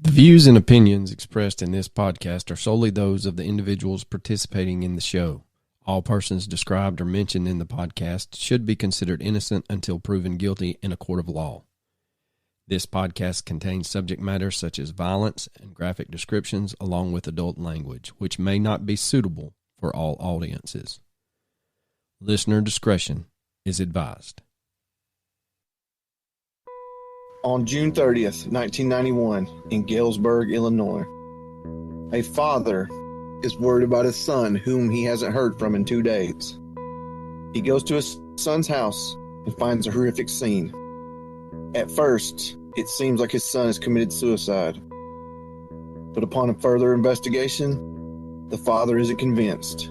The views and opinions expressed in this podcast are solely those of the individuals participating in the show. All persons described or mentioned in the podcast should be considered innocent until proven guilty in a court of law. This podcast contains subject matter such as violence and graphic descriptions along with adult language, which may not be suitable for all audiences. Listener discretion is advised. On June 30th, 1991, in Galesburg, Illinois, a father is worried about his son, whom he hasn't heard from in 2 days. He goes to his son's house and finds a horrific scene. At first, it seems like his son has committed suicide. But upon a further investigation, the father isn't convinced,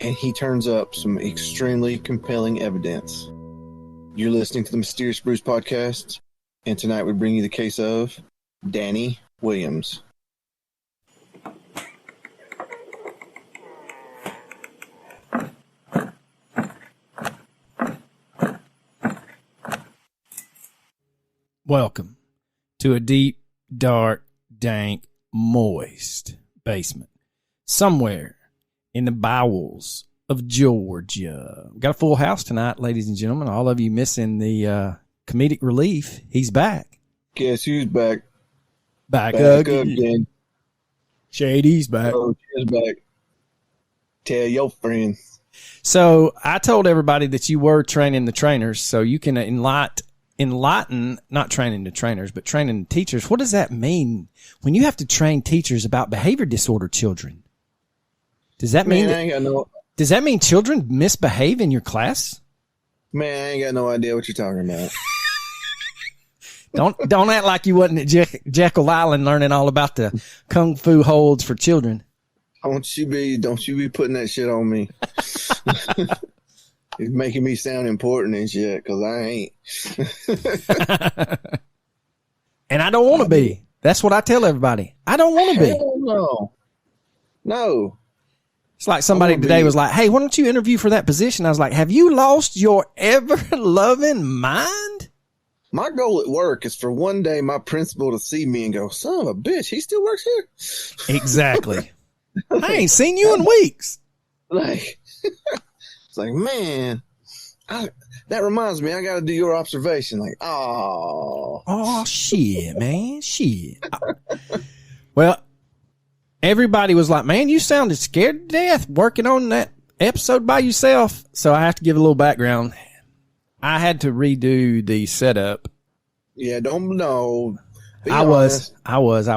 and he turns up some extremely compelling evidence. You're listening to the Mysterious Brews podcast, and tonight we bring you the case of Danny Williams. Welcome to a deep, dark, dank, moist basement somewhere in the bowels of Georgia. We got a full house tonight, ladies and gentlemen. All of you missing the comedic relief. He's back. Guess who's back? Back again. again. Shady's back. Oh, she's back. Tell your friends. So I told everybody that you were training the trainers, so you can enlighten, not training the trainers, but training the teachers. What does that mean when you have to train teachers about behavior disorder children? Does that mean does that mean children misbehave in your class? Man, I ain't got no idea what you're talking about. Don't act like you wasn't at Jekyll Island learning all about the kung fu holds for children. Don't you be putting that shit on me. It's making me sound important and shit, because I ain't. And I don't want to be. That's what I tell everybody. I don't want to be. No. It's like somebody today was like, hey, why don't you interview for that position? I was like, have you lost your ever-loving mind? My goal at work is for one day my principal to see me and go, son of a bitch, he still works here? Exactly. I ain't seen you in weeks. Like, it's like, man, that reminds me, I got to do your observation. Like, oh, shit, man, shit. Well, everybody was like, man, you sounded scared to death working on that episode by yourself. So I have to give a little background. I had to redo the setup. Yeah, don't know. I was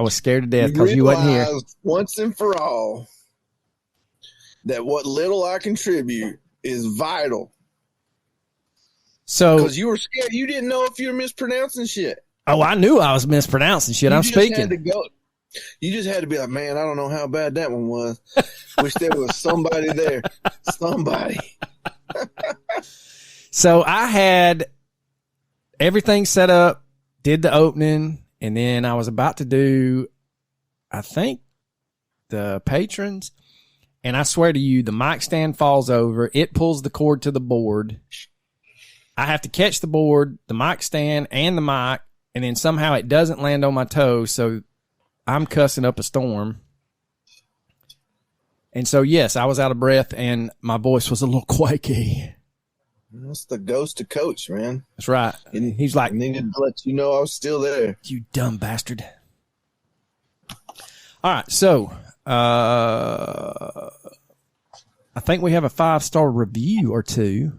scared to death because you wasn't here. Once and for all that what little I contribute is vital. So, because you were scared, you didn't know if you were mispronouncing shit. Oh, I knew I was mispronouncing shit. I'm speaking. You just had to be like, man, I don't know how bad that one was. Wish there was somebody there. Somebody. So I had everything set up, did the opening, and then I was about to do, I think, the patrons. And I swear to you, the mic stand falls over. It pulls the cord to the board. I have to catch the board, the mic stand, and the mic, and then somehow it doesn't land on my toe. So I'm cussing up a storm. And so, yes, I was out of breath, and my voice was a little quaky. That's the ghost of Coach, man. That's right. And he's like, I needed to let you know I was still there. You dumb bastard. All right, so I think we have a 5-star review or two.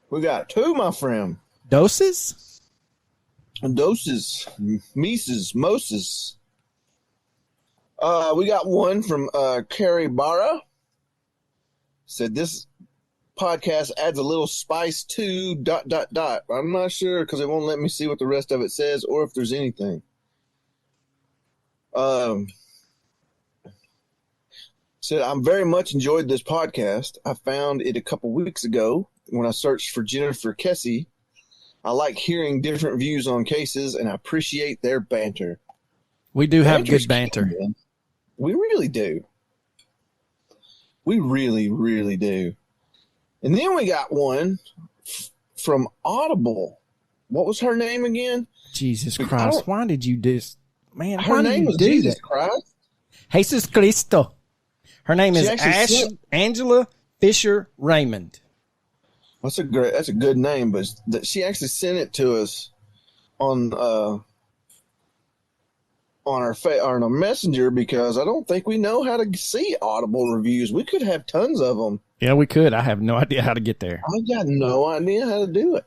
We got 2, my friend. Doses? Mises, Moses. We got one from Carrie Barra. Said this podcast adds a little spice to ... I'm not sure because it won't let me see what the rest of it says or if there's anything. Said, I'm very much enjoyed this podcast. I found it a couple weeks ago when I searched for Jennifer Kessie. I like hearing different views on cases, and I appreciate their banter. We do have good banter. We really do. We really, really do. And then we got one from Audible. What was her name again? Jesus Christ. Why did you Man, Her why do name you was do Jesus that? Christ. Jesus Cristo. Her name is She actually sent- Angela Fisher Raymond. That's a good name, but she actually sent it to us on our on a messenger because I don't think we know how to see Audible reviews. We could have tons of them. Yeah, we could. I have no idea how to get there. I got no idea how to do it.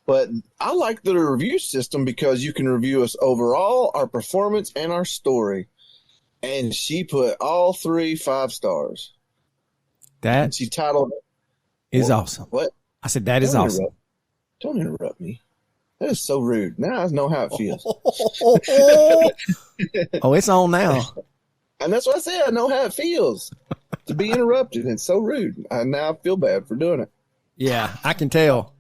But I like the review system because you can review us overall, our performance, and our story. And she put all 3 5 stars. That And she titled is awesome. What? I said, that is awesome. Don't interrupt me. That is so rude. Now I know how it feels. Oh, it's on now. And that's what I said. I know how it feels to be interrupted. It's so rude. I now feel bad for doing it. Yeah, I can tell.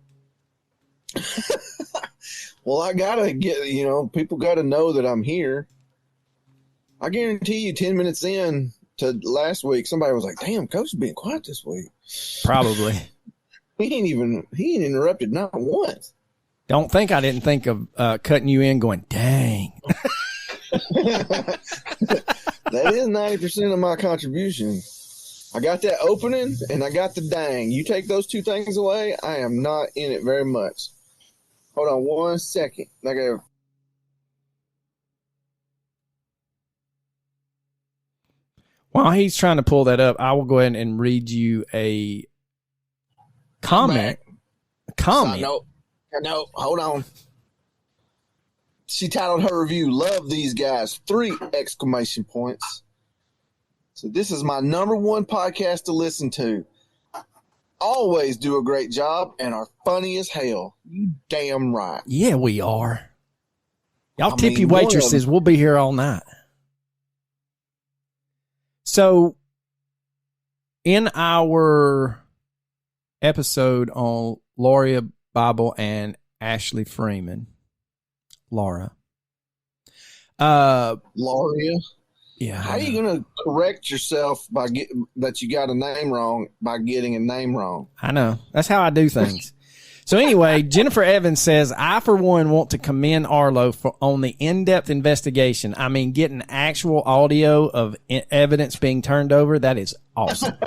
Well, I gotta get, people gotta know that I'm here. I guarantee you 10 minutes in to last week, somebody was like, damn, Coach is being quiet this week. Probably. He ain't interrupted not once. Don't think I didn't think of cutting you in going, dang. That is 90% of my contribution. I got that opening and I got the dang. You take those 2 things away, I am not in it very much. Hold on 1 second. While he's trying to pull that up, I will go ahead and read you a comment. No, hold on. She titled her review, "Love These Guys," 3 exclamation points. So this is my #1 podcast to listen to. Always do a great job and are funny as hell. You damn right. Yeah, we are. Y'all tippy waitresses, we'll be here all night. So, in our episode on Laura Bible and Ashley Freeman, Laura. Yeah. How are you going to correct yourself by that you got a name wrong by getting a name wrong? I know. That's how I do things. So anyway, Jennifer Evans says, I, for one, want to commend Arlo on the in-depth investigation. I mean, getting actual audio of evidence being turned over, that is awesome.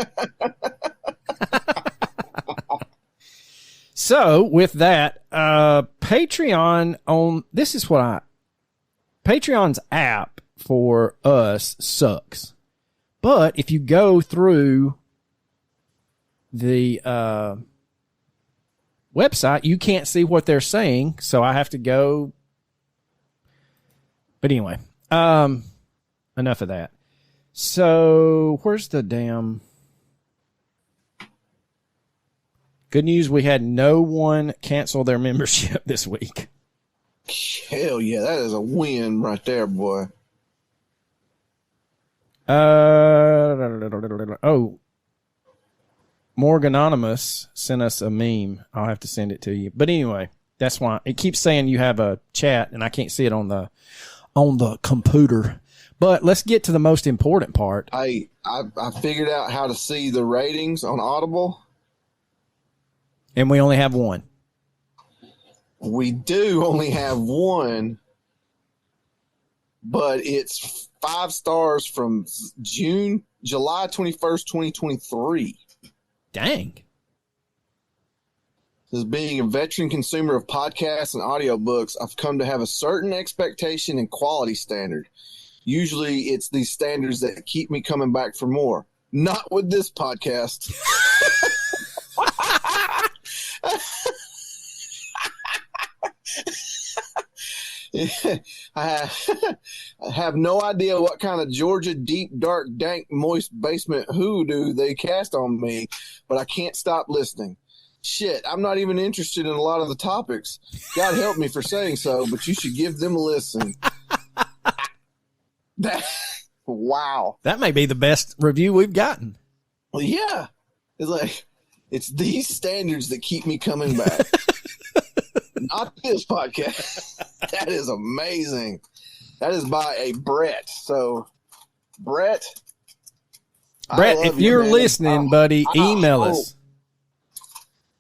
So with that, Patreon's app for us sucks. But if you go through the website, you can't see what they're saying, so I have to go. But anyway, enough of that. So where's the damn good news? We had no one cancel their membership this week. Hell yeah, that is a win right there, boy. Morganonymous sent us a meme. I'll have to send it to you. But anyway, that's why it keeps saying you have a chat and I can't see it on the computer. But let's get to the most important part. I figured out how to see the ratings on Audible. And we only have one. We do only have one, but it's 5 stars from July 21st, 2023. Dang. As being a veteran consumer of podcasts and audiobooks, I've come to have a certain expectation and quality standard. Usually it's these standards that keep me coming back for more. Not with this podcast. I have no idea what kind of Georgia deep, dark, dank, moist basement hoodoo they cast on me, but I can't stop listening. Shit, I'm not even interested in a lot of the topics. God help me for saying so, but you should give them a listen. Wow. That may be the best review we've gotten. Well, yeah. It's these standards that keep me coming back. Not this podcast. That is amazing. That is by a Brett. So, Brett, if you're listening, buddy, email us.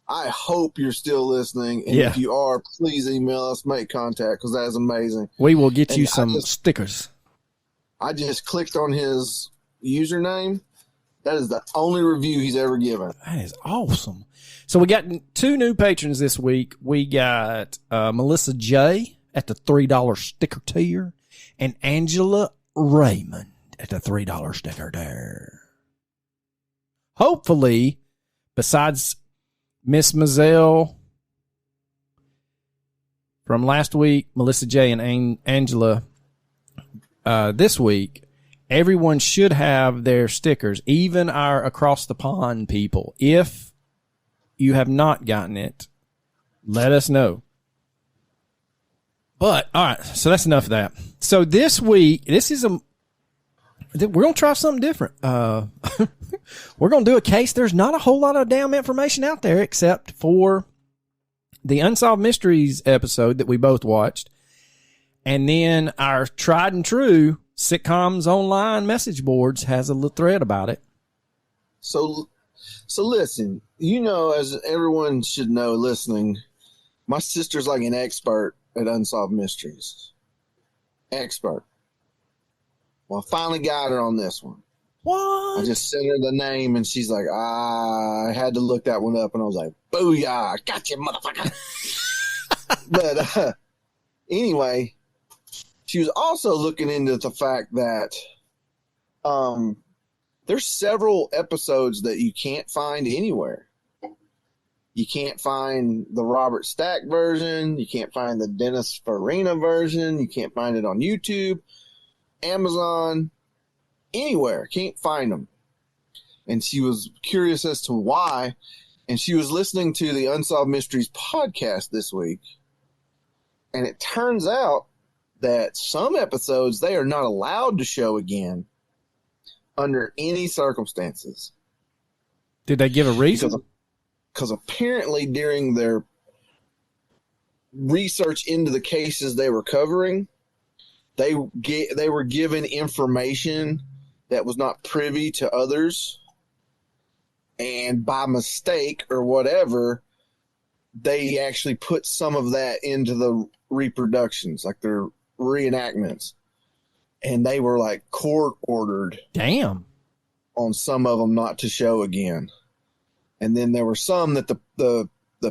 I hope you're still listening. And Yeah. if you are, please email us, make contact, because that is amazing. We will get And you some stickers. I just clicked on his username. That is the only review he's ever given. That is awesome. So we got 2 new patrons this week. We got Melissa J at the $3 sticker tier and Angela Raymond at the $3 sticker there. Hopefully, besides Miss Mazzell from last week, Melissa J and Angela this week, everyone should have their stickers, even our across the pond people. If you have not gotten it, let us know. But, all right, so that's enough of that. So this week, we're going to try something different. We're going to do a case. There's not a whole lot of damn information out there except for the Unsolved Mysteries episode that we both watched. And then our tried and true Sitcoms Online message boards has a little thread about it. So listen, as everyone should know listening, my sister's like an expert at Unsolved Mysteries. Expert. Well, I finally got her on this one. What? I just sent her the name, and she's like, I had to look that one up, and I was like, booyah, got you, motherfucker. But anyway, she was also looking into the fact that there's several episodes that you can't find anywhere. You can't find the Robert Stack version. You can't find the Dennis Farina version. You can't find it on YouTube, Amazon, anywhere. Can't find them. And she was curious as to why. And she was listening to the Unsolved Mysteries podcast this week. And it turns out that some episodes they are not allowed to show again under any circumstances. Did they give a reason? Because apparently during their research into the cases they were covering, they were given information that was not privy to others, and by mistake or whatever, they actually put some of that into the reproductions, like their reenactments, and they were like court ordered. Damn. On some of them not to show again. And then there were some that the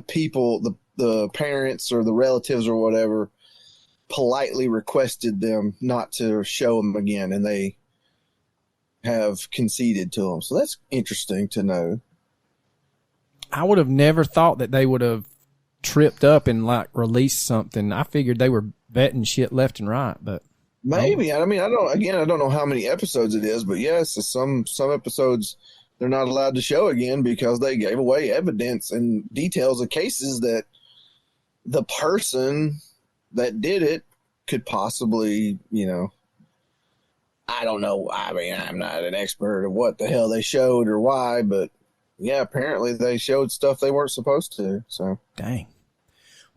people, the parents or the relatives or whatever, politely requested them not to show them again, and they have conceded to them. So that's interesting to know. I would have never thought that they would have tripped up and like released something. I figured they were betting shit left and right, but maybe. I mean, I don't know how many episodes it is, but yes, some episodes they're not allowed to show again because they gave away evidence and details of cases that the person that did it could possibly, I don't know. I mean, I'm not an expert of what the hell they showed or why, but yeah, apparently they showed stuff they weren't supposed to. So dang.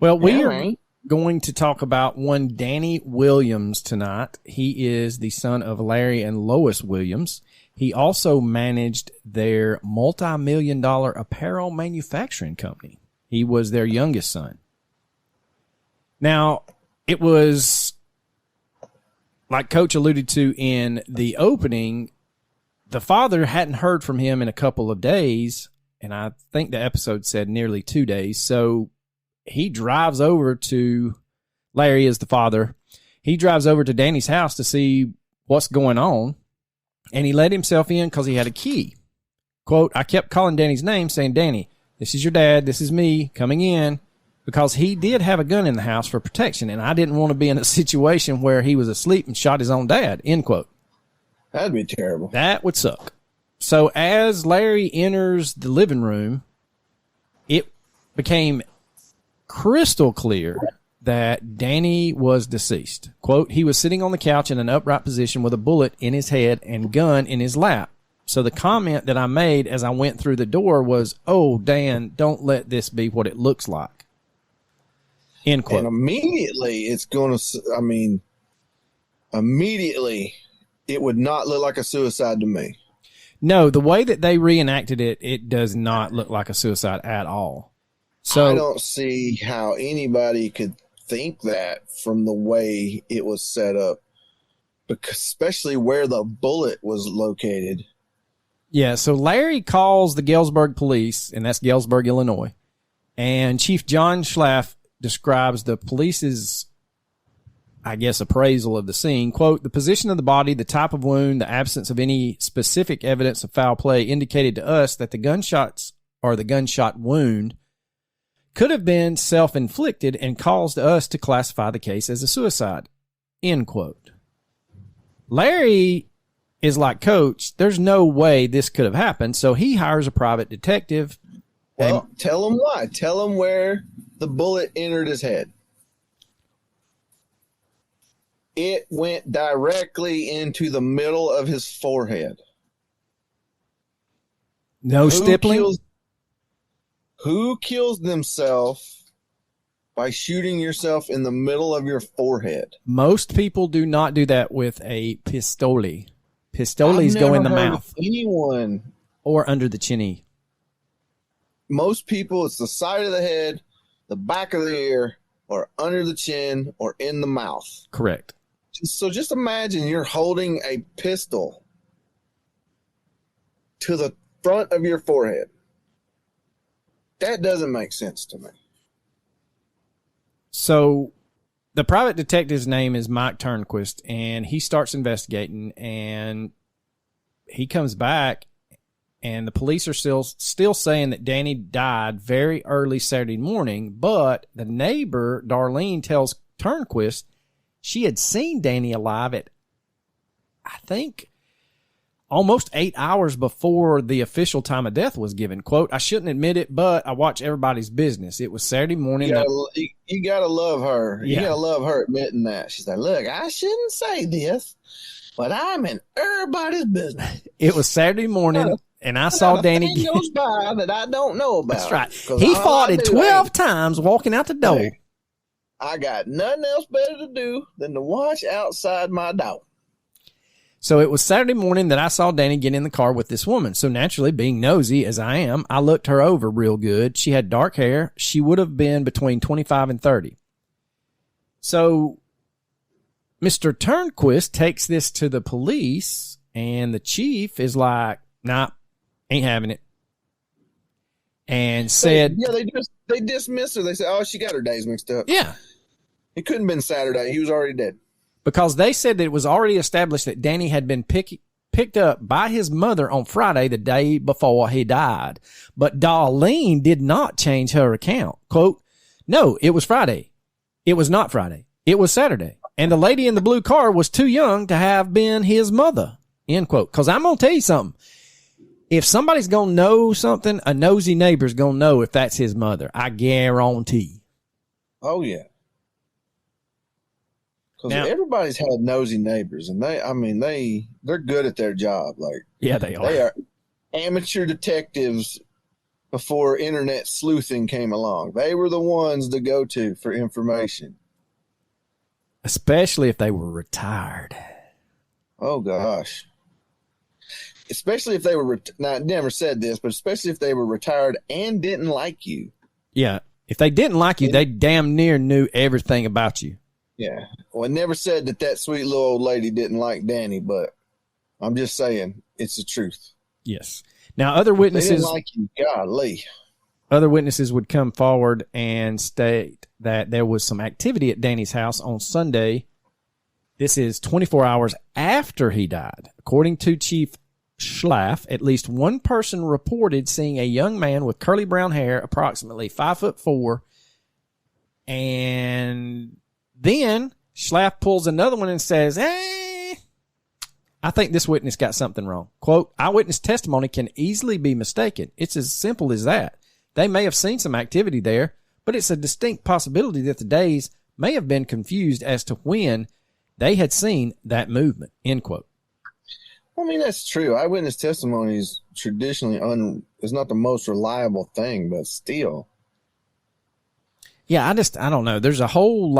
Well, we are going to talk about one Danny Williams tonight. He is the son of Larry and Lois Williams. He also managed their multi-million-dollar apparel manufacturing company. He was their youngest son. Now, it was, like Coach alluded to in the opening, the father hadn't heard from him in a couple of days, and I think the episode said nearly 2 days. So he drives over to, Larry is the father, he drives over to Danny's house to see what's going on. And he let himself in because he had a key. Quote, I kept calling Danny's name saying, Danny, this is your dad. This is me coming in, because he did have a gun in the house for protection. And I didn't want to be in a situation where he was asleep and shot his own dad, end quote. That'd be terrible. That would suck. So as Larry enters the living room, it became crystal clear that Danny was deceased. Quote, he was sitting on the couch in an upright position with a bullet in his head and gun in his lap. So the comment that I made as I went through the door was, oh, Dan, don't let this be what it looks like. End quote. And immediately it would not look like a suicide to me. No, the way that they reenacted it, it does not look like a suicide at all. So I don't see how anybody could think that from the way it was set up, because especially where the bullet was located. yeah, so Larry calls the Galesburg police, and that's Galesburg, Illinois. And Chief John Schlaff describes the police's, I guess, appraisal of the scene. Quote, the position of the body, the type of wound, the absence of any specific evidence of foul play indicated to us that the gunshots or the gunshot wound could have been self-inflicted and caused us to classify the case as a suicide. End quote. Larry is like, Coach, there's no way this could have happened, so he hires a private detective. Well, tell him why. Tell him where the bullet entered his head. It went directly into the middle of his forehead. No stippling? Who kills themselves by shooting yourself in the middle of your forehead? Most people do not do that with a pistole. Pistoles go in the mouth. Anyone. Or under the chinny. Most people, it's the side of the head, the back of the ear, or under the chin, or in the mouth. Correct. So just imagine you're holding a pistol to the front of your forehead. That doesn't make sense to me. So the private detective's name is Mike Turnquist, and he starts investigating, and he comes back, and the police are still saying that Danny died very early Saturday morning, but the neighbor, Darlene, tells Turnquist she had seen Danny alive at, I think, almost 8 hours before the official time of death was given. Quote, I shouldn't admit it, but I watch everybody's business. It was Saturday morning. You gotta love her. Yeah. You gotta love her admitting that. She's like, look, I shouldn't say this, but I'm in everybody's business. It was Saturday morning, and I saw Danny get goes by that I don't know about. That's right. He fought it 12 times walking out the door. Hey, I got nothing else better to do than to watch outside my door. So it was Saturday morning that I saw Danny get in the car with this woman. So naturally, being nosy as I am, I looked her over real good. She had dark hair. She would have been between 25 and 30. So Mr. Turnquist takes this to the police, and the chief is like, nah, ain't having it. And said... Yeah, they dismissed her. They said, oh, she got her days mixed up. Yeah. It couldn't have been Saturday. He was already dead. Because they said that it was already established that Danny had been picked up by his mother on Friday, the day before he died. But Darlene did not change her account. Quote, no, it was Friday. It was not Friday. It was Saturday. And the lady in the blue car was too young to have been his mother. End quote. Because I'm going to tell you something. If somebody's going to know something, a nosy neighbor's going to know if that's his mother. I guarantee. Oh, yeah. Because everybody's had nosy neighbors, and they're good at their job. Like, yeah, they are. They are amateur detectives before internet sleuthing came along. They were the ones to go to for information. Especially if they were retired. Oh, gosh. Especially if they were, now, I never said this, but especially if they were retired and didn't like you. Yeah. If they didn't like you, they damn near knew everything about you. Yeah. Well, I never said that sweet little old lady didn't like Danny, but I'm just saying it's the truth. Yes. Now, other witnesses, they didn't like you. Golly. Other witnesses would come forward and state that there was some activity at Danny's house on Sunday. This is 24 hours after he died. According to Chief Schlaff, at least one person reported seeing a young man with curly brown hair, approximately 5'4", and then Schlaff pulls another one and says, I think this witness got something wrong. Quote, eyewitness testimony can easily be mistaken. It's as simple as that. They may have seen some activity there, but it's a distinct possibility that the days may have been confused as to when they had seen that movement. End quote. I mean, that's true. Eyewitness testimony is traditionally is not the most reliable thing, but still. Yeah, I don't know. There's a whole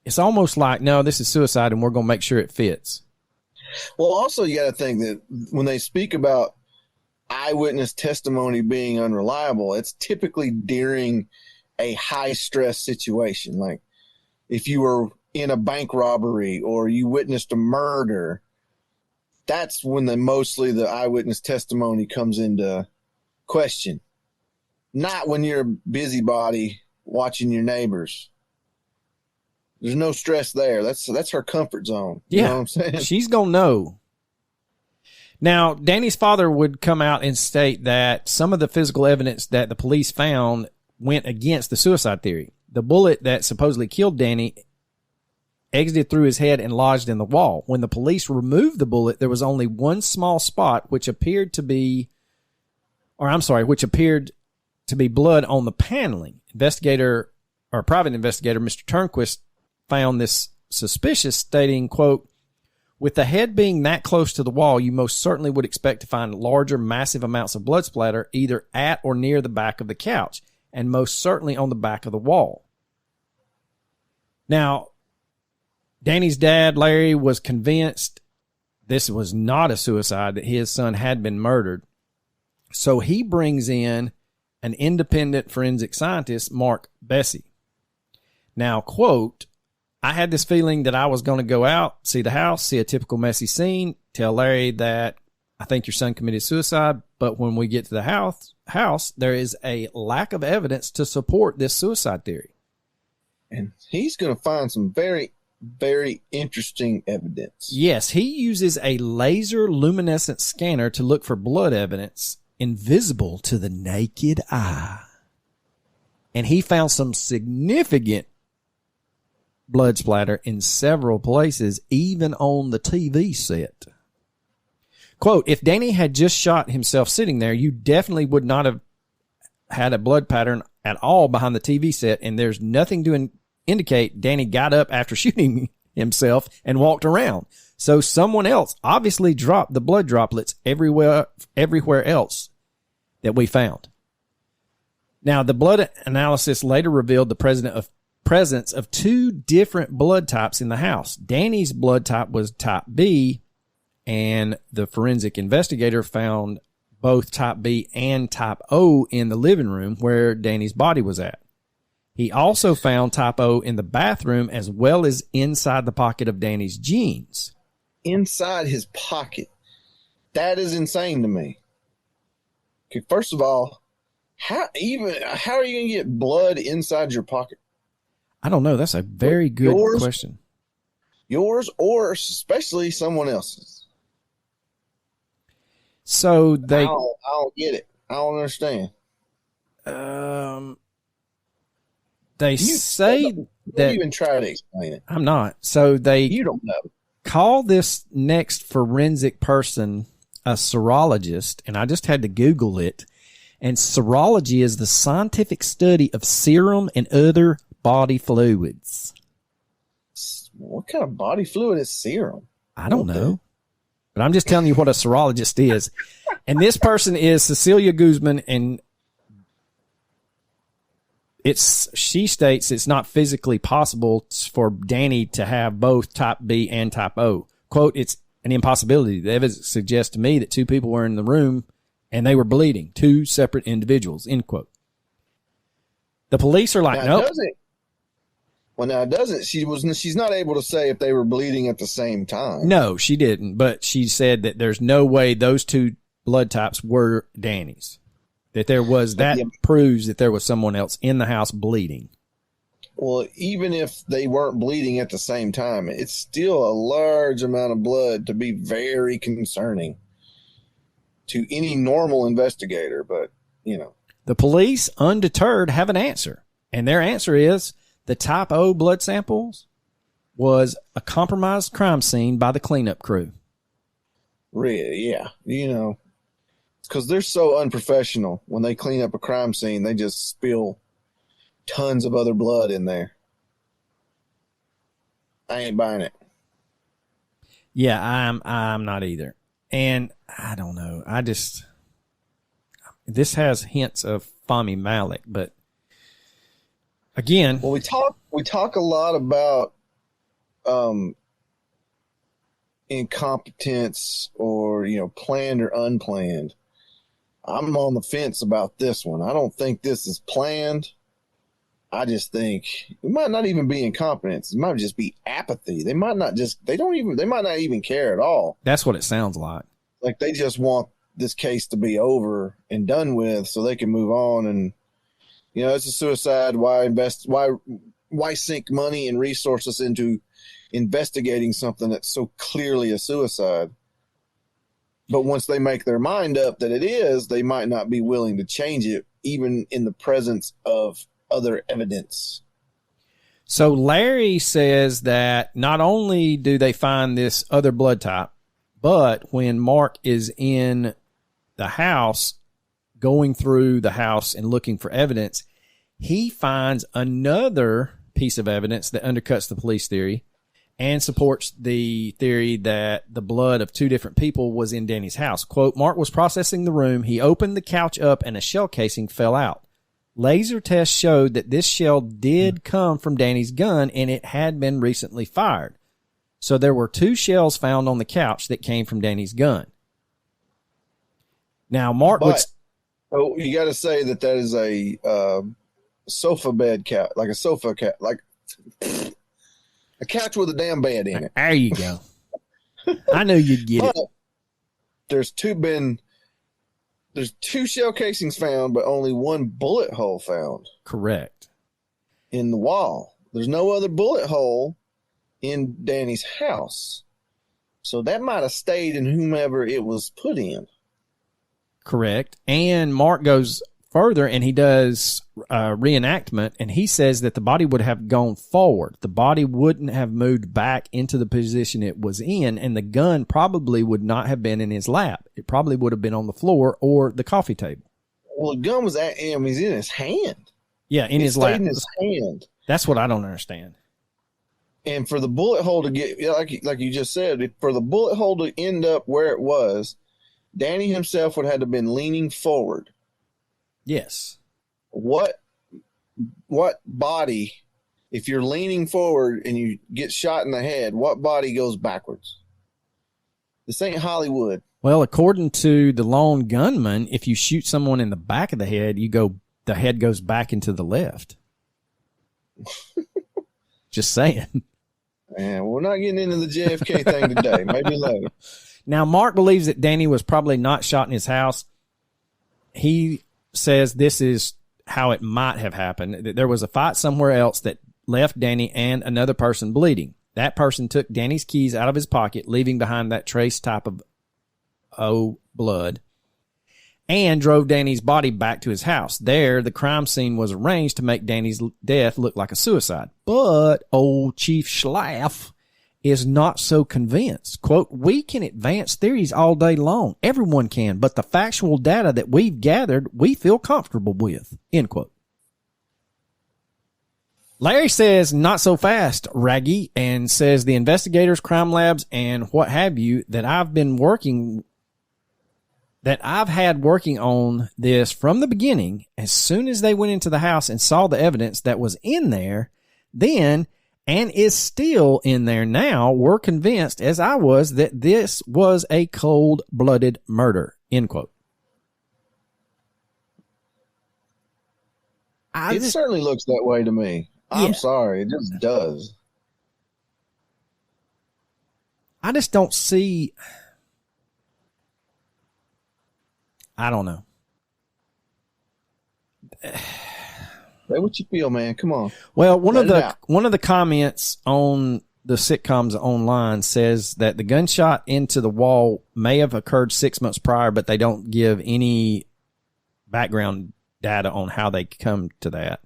it's almost like, no, this is suicide and we're going to make sure it fits. Well, also you got to think that when they speak about eyewitness testimony being unreliable, it's typically during a high stress situation. Like if you were in a bank robbery or you witnessed a murder, that's when mostly the eyewitness testimony comes into question. Not when you're a busybody watching your neighbors. There's no stress there. That's her comfort zone. You know what I'm saying? She's going to know. Now, Danny's father would come out and state that some of the physical evidence that the police found went against the suicide theory. The bullet that supposedly killed Danny exited through his head and lodged in the wall. When the police removed the bullet, there was only one small spot which appeared to be blood on the paneling. Private investigator Mr. Turnquist found this suspicious, stating, quote, "With the head being that close to the wall, you most certainly would expect to find larger, massive amounts of blood splatter either at or near the back of the couch, and most certainly on the back of the wall." Now, Danny's dad, Larry, was convinced this was not a suicide, that his son had been murdered. So he brings in an independent forensic scientist, Mark Bessie. Now, quote, "I had this feeling that I was going to go out, see the house, see a typical messy scene, tell Larry that I think your son committed suicide, but when we get to the house, there is a lack of evidence to support this suicide theory." And he's going to find some very, very interesting evidence. Yes, he uses a laser luminescent scanner to look for blood evidence invisible to the naked eye. And he found some significant blood splatter in several places, even on the TV set. Quote, "If Danny had just shot himself sitting there, you definitely would not have had a blood pattern at all behind the TV set, and there's nothing to indicate Danny got up after shooting himself and walked around. So someone else obviously dropped the blood droplets everywhere else that we found." Now, the blood analysis later revealed the presence of two different blood types in the house. Danny's blood type was type B, and the forensic investigator found both type B and type O in the living room where Danny's body was at. He also found type O in the bathroom as well as inside the pocket of Danny's jeans. Inside his pocket. That is insane to me. Okay, first of all, how are you going to get blood inside your pocket? I don't know. That's a very good question. Yours or especially someone else's. So I don't get it. I don't understand. They say that even try to explain it. I'm not. So you don't know. Call this next forensic person a serologist, and I just had to Google it. And serology is the scientific study of serum and other body fluids. What kind of body fluid is serum? I don't know. But I'm just telling you what a serologist is. And this person is Cecilia Guzman, and she states it's not physically possible for Danny to have both type B and type O. Quote, "It's an impossibility. The evidence suggests to me that two people were in the room and they were bleeding, two separate individuals," end quote. The police are like, nope. Now, doesn't she's not able to say if they were bleeding at the same time. No, she didn't. But she said that there's no way those two blood types were Danny's. That proves that there was someone else in the house bleeding. Well, even if they weren't bleeding at the same time, it's still a large amount of blood to be very concerning to any normal investigator. But, the police, undeterred, have an answer. And their answer is the type O blood samples was a compromised crime scene by the cleanup crew. Really? Yeah. Because they're so unprofessional. When they clean up a crime scene, they just spill tons of other blood in there. I ain't buying it. Yeah, I'm not either. And I don't know. This has hints of Fahmy Malek, but again. Well, we talk a lot about incompetence or, planned or unplanned. I'm on the fence about this one. I don't think this is planned. I just think it might not even be incompetence. It might just be apathy. They might not even care at all. That's what it sounds like. Like they just want this case to be over and done with so they can move on. And, it's a suicide. Why sink money and resources into investigating something that's so clearly a suicide? But once they make their mind up that it is, they might not be willing to change it, even in the presence of other evidence. So Larry says that not only do they find this other blood type, but when Mark is in the house, going through the house and looking for evidence, he finds another piece of evidence that undercuts the police theory and supports the theory that the blood of two different people was in Danny's house. Quote, Mark was processing the room. He opened the couch up and a shell casing fell out. Laser tests showed that this shell did come from Danny's gun and it had been recently fired. So there were two shells found on the couch that came from Danny's gun. Now, Mark you got to say that is a sofa bed couch, like a sofa couch, like a couch with a damn bed in it. There you go. I knew you'd get it. There's two shell casings found, but only one bullet hole found. Correct. In the wall. There's no other bullet hole in Danny's house. So that might have stayed in whomever it was put in. Correct. And Mark goes further and he does reenactment, and he says that the body would have gone forward. The body wouldn't have moved back into the position it was in, and the gun probably would not have been in his lap. It probably would have been on the floor or the coffee table. Well, the gun was at him. He's in his hand. Yeah, in his lap. In his hand. That's what I don't understand. And for the bullet hole to get, like you just said, for the bullet hole to end up where it was, Danny himself would have to been leaning forward. Yes. What body, if you're leaning forward and you get shot in the head, what body goes backwards? This ain't Hollywood. Well, according to the lone gunman, if you shoot someone in the back of the head, the head goes back into the left. Just saying. Man, we're not getting into the JFK thing today. Maybe later. Now, Mark believes that Danny was probably not shot in his house. He says this is how it might have happened. There was a fight somewhere else that left Danny and another person bleeding. That person took Danny's keys out of his pocket, leaving behind that trace type of blood, and drove Danny's body back to his house. There, the crime scene was arranged to make Danny's death look like a suicide. But old Chief Schlaff is not so convinced. Quote, we can advance theories all day long. Everyone can, but the factual data that we've gathered, we feel comfortable with. End quote. Larry says, not so fast, Raggy, and says the investigators, crime labs, and what have you that I've had working on this from the beginning, as soon as they went into the house and saw the evidence that was in there, then, and is still in there now, were convinced, as I was, that this was a cold-blooded murder. End quote. It certainly looks that way to me. I'm sorry, it just does. I just don't see... I don't know. Say what you feel, man. Come on. Well, one of the comments on the sitcoms online says that the gunshot into the wall may have occurred 6 months prior, but they don't give any background data on how they come to that.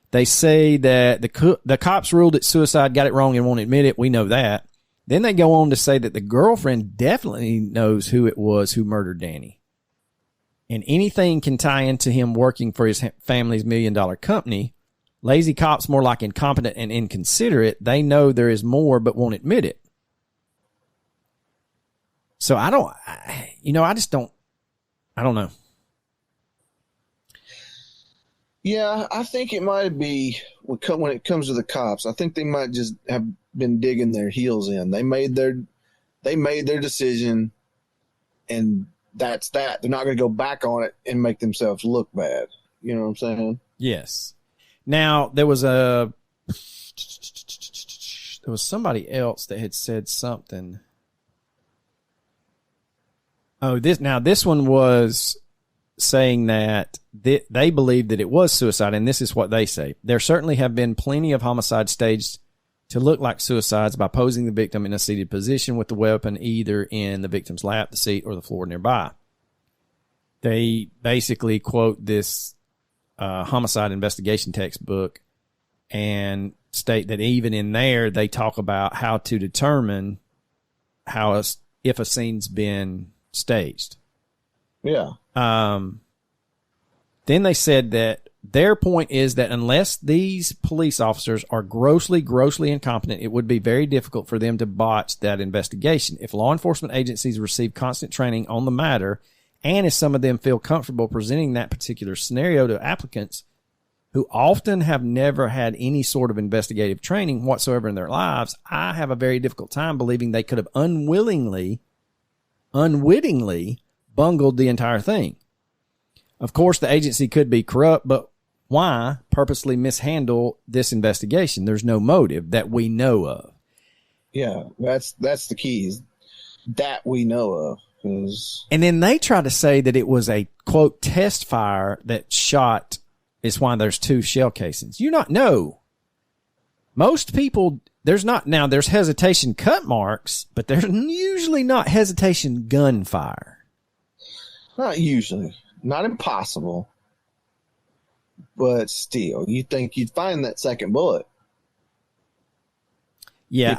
They say that the cops ruled it suicide, got it wrong, and won't admit it. We know that. Then they go on to say that the girlfriend definitely knows who it was who murdered Danny. And anything can tie into him working for his family's $1 million company. Lazy cops more like incompetent and inconsiderate. They know there is more but won't admit it. So I don't know. Yeah, I think it might be when it comes to the cops. I think they might just have been digging their heels in. They made their decision, and that's that. They're not going to go back on it and make themselves look bad. You know what I'm saying? Yes. Now, there was somebody else that had said something. Oh, this one was saying that they believe that it was suicide, and this is what they say. There certainly have been plenty of homicides staged to look like suicides by posing the victim in a seated position with the weapon either in the victim's lap, the seat, or the floor nearby. They basically quote this homicide investigation textbook and state that even in there they talk about how to determine if a scene's been staged. Yeah. Then they said that their point is that unless these police officers are grossly incompetent, it would be very difficult for them to botch that investigation. If law enforcement agencies receive constant training on the matter, and if some of them feel comfortable presenting that particular scenario to applicants who often have never had any sort of investigative training whatsoever in their lives, I have a very difficult time believing they could have unwittingly bungled the entire thing. Of course, the agency could be corrupt, but why purposely mishandle this investigation? There's no motive that we know of. Yeah, that's the key, is that we know of. And then they try to say that it was a, quote, test fire that shot, is why there's 2 shell casings. No. Most people, there's hesitation cut marks, but there's usually not hesitation gunfire. Not usually. Not impossible. But still, you think you'd find that second bullet. Yeah.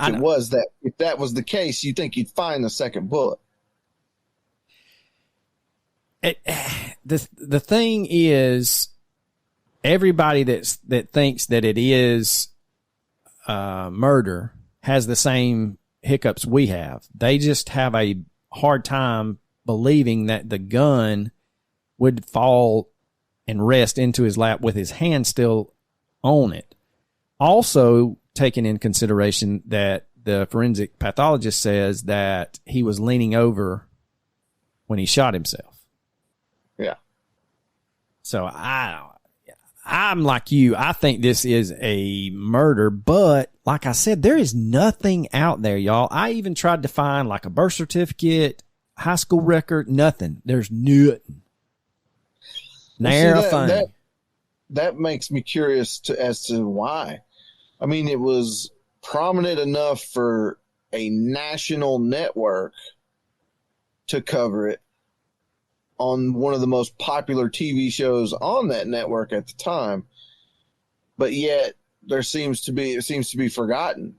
If that was the case, you think you'd find the second bullet. The thing is, everybody that thinks that it is murder has the same hiccups we have. They just have a hard time believing that the gun would fall and rest into his lap with his hand still on it. Also, taking in consideration that the forensic pathologist says that he was leaning over when he shot himself. Yeah. So I'm like you. I think this is a murder, but like I said, there is nothing out there, y'all. I even tried to find like a birth certificate, high school record, nothing. There's nothing. That makes me curious as to why. I mean, it was prominent enough for a national network to cover it on one of the most popular TV shows on that network at the time, but yet it seems to be forgotten.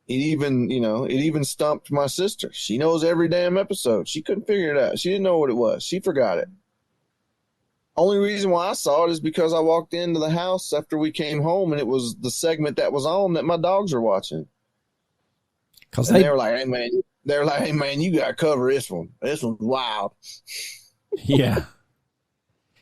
It even stumped my sister. She knows every damn episode. She couldn't figure it out. She didn't know what it was. She forgot it. Only reason why I saw it is because I walked into the house after we came home and it was the segment that was on that my dogs were watching. Because they were like, hey man, you got to cover this one. This one's wild. Yeah.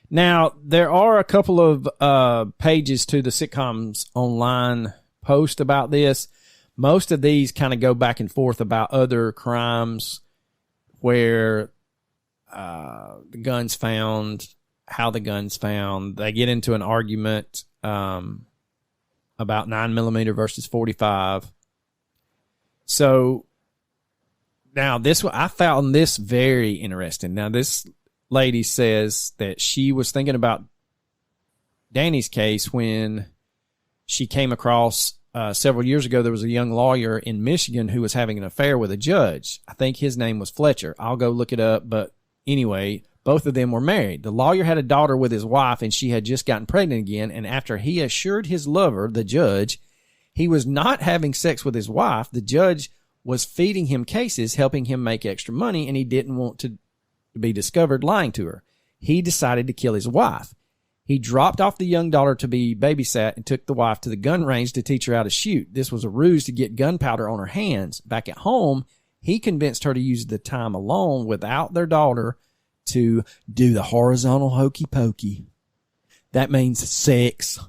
Now, there are a couple of pages to the Sitcoms Online post about this. Most of these kind of go back and forth about other crimes where the gun's found, how the gun's found. They get into an argument about 9mm versus 45. So now this one, I found this very interesting. Now this lady says that she was thinking about Danny's case when she came across several years ago. There was a young lawyer in Michigan who was having an affair with a judge. I think his name was Fletcher. I'll go look it up. But anyway, both of them were married. The lawyer had a daughter with his wife, and she had just gotten pregnant again. And after he assured his lover, the judge, he was not having sex with his wife, the judge was feeding him cases, helping him make extra money, and he didn't want to be discovered lying to her. He decided to kill his wife. He dropped off the young daughter to be babysat and took the wife to the gun range to teach her how to shoot. This was a ruse to get gunpowder on her hands. Back at home, he convinced her to use the time alone without their daughter to do the horizontal hokey pokey. That means sex.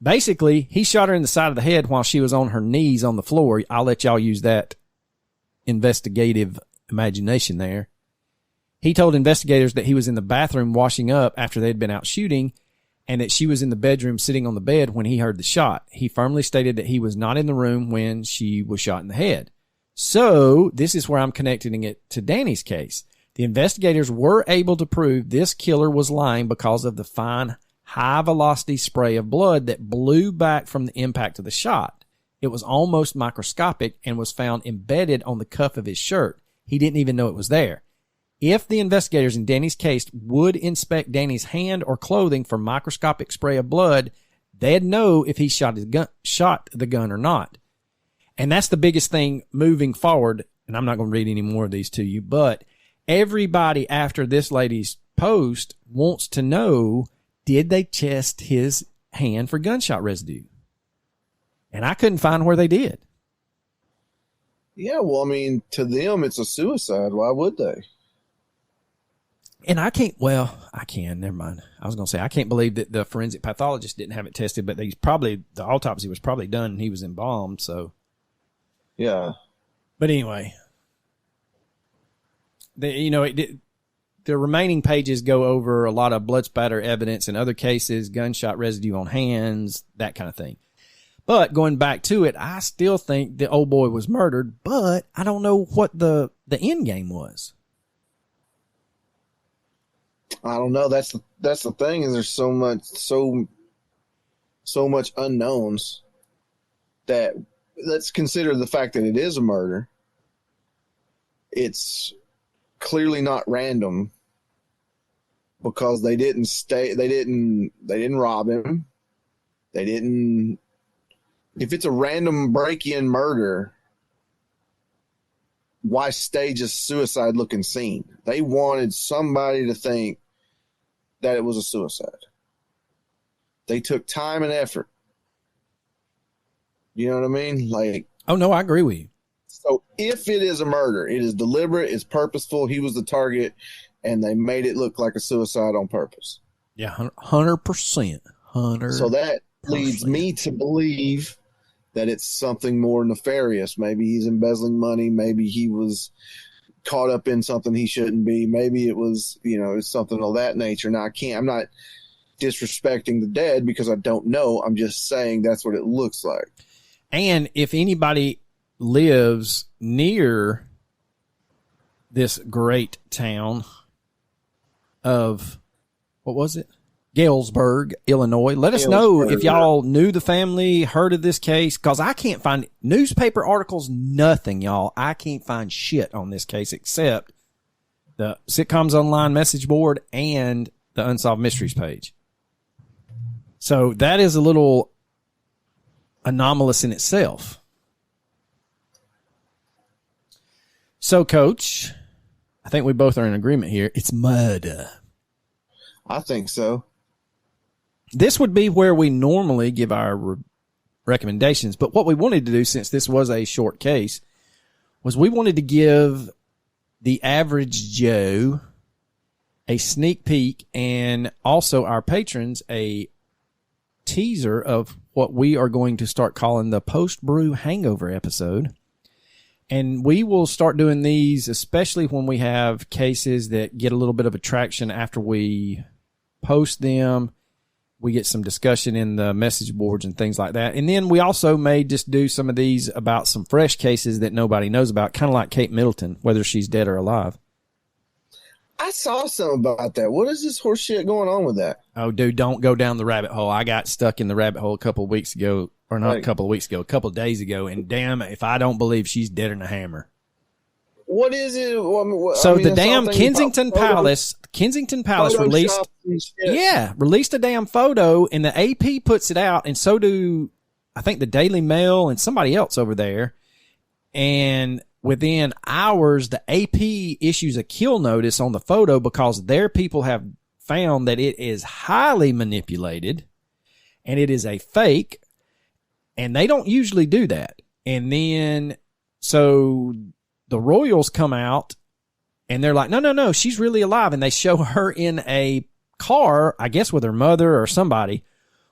Basically, he shot her in the side of the head while she was on her knees on the floor. I'll let y'all use that investigative imagination there. He told investigators that he was in the bathroom washing up after they had been out shooting, and that she was in the bedroom sitting on the bed when he heard the shot. He firmly stated that he was not in the room when she was shot in the head. So this is where I'm connecting it to Danny's case. The investigators were able to prove this killer was lying because of the fine, high-velocity spray of blood that blew back from the impact of the shot. It was almost microscopic and was found embedded on the cuff of his shirt. He didn't even know it was there. If the investigators in Danny's case would inspect Danny's hand or clothing for microscopic spray of blood, they'd know if he shot the gun or not. And that's the biggest thing moving forward. And I'm not going to read any more of these to you, but everybody after this lady's post wants to know, did they test his hand for gunshot residue? And I couldn't find where they did. Yeah, well, I mean, to them, it's a suicide. Why would they? And I can, never mind. I was going to say, I can't believe that the forensic pathologist didn't have it tested, but the autopsy was probably done and he was embalmed, so. Yeah. But anyway, the remaining pages go over a lot of blood spatter evidence in other cases, gunshot residue on hands, that kind of thing. But going back to it, I still think the old boy was murdered, but I don't know what the end game was. I don't know. That's the thing, is there's so much unknowns that, let's consider the fact that it is a murder. It's clearly not random because they didn't rob him. If it's a random break-in murder, why stage a suicide looking scene? They wanted somebody to think that it was a suicide. They took time and effort. You know what I mean? Like, oh no, I agree with you. So if it is a murder, it is deliberate, it's purposeful, he was the target, and they made it look like a suicide on purpose. Yeah, 100%. 100%. So that leads me to believe that it's something more nefarious. Maybe he's embezzling money. Maybe he was caught up in something he shouldn't be. Maybe it was, it's something of that nature. Now, I'm not disrespecting the dead because I don't know. I'm just saying that's what it looks like. And if anybody lives near this great town of, what was it? Galesburg, Illinois. Let us know if y'all knew the family, heard of this case, because I can't find newspaper articles, nothing, y'all. I can't find shit on this case except the Sitcoms Online message board and the Unsolved Mysteries page. So that is a little anomalous in itself. So, Coach, I think we both are in agreement here. It's murder. I think so. This would be where we normally give our recommendations, but what we wanted to do, since this was a short case, was we wanted to give the average Joe a sneak peek and also our patrons a teaser of what we are going to start calling the post-brew hangover episode. And we will start doing these, especially when we have cases that get a little bit of attraction after we post them. We get some discussion in the message boards and things like that. And then we also may just do some of these about some fresh cases that nobody knows about, kind of like Kate Middleton, whether she's dead or alive. I saw something about that. What is this horse shit going on with that? Oh, dude, don't go down the rabbit hole. I got stuck in the rabbit hole a couple of weeks ago, or not a couple of days ago, and damn, if I don't believe she's deader than a hammer. What is it? The damn Kensington Palace released a damn photo, and the AP puts it out, and so do I think the Daily Mail and somebody else over there. And within hours, the AP issues a kill notice on the photo because their people have found that it is highly manipulated and it is a fake, and they don't usually do that. And then so the Royals come out and they're like, no, she's really alive. And they show her in a car, I guess with her mother or somebody.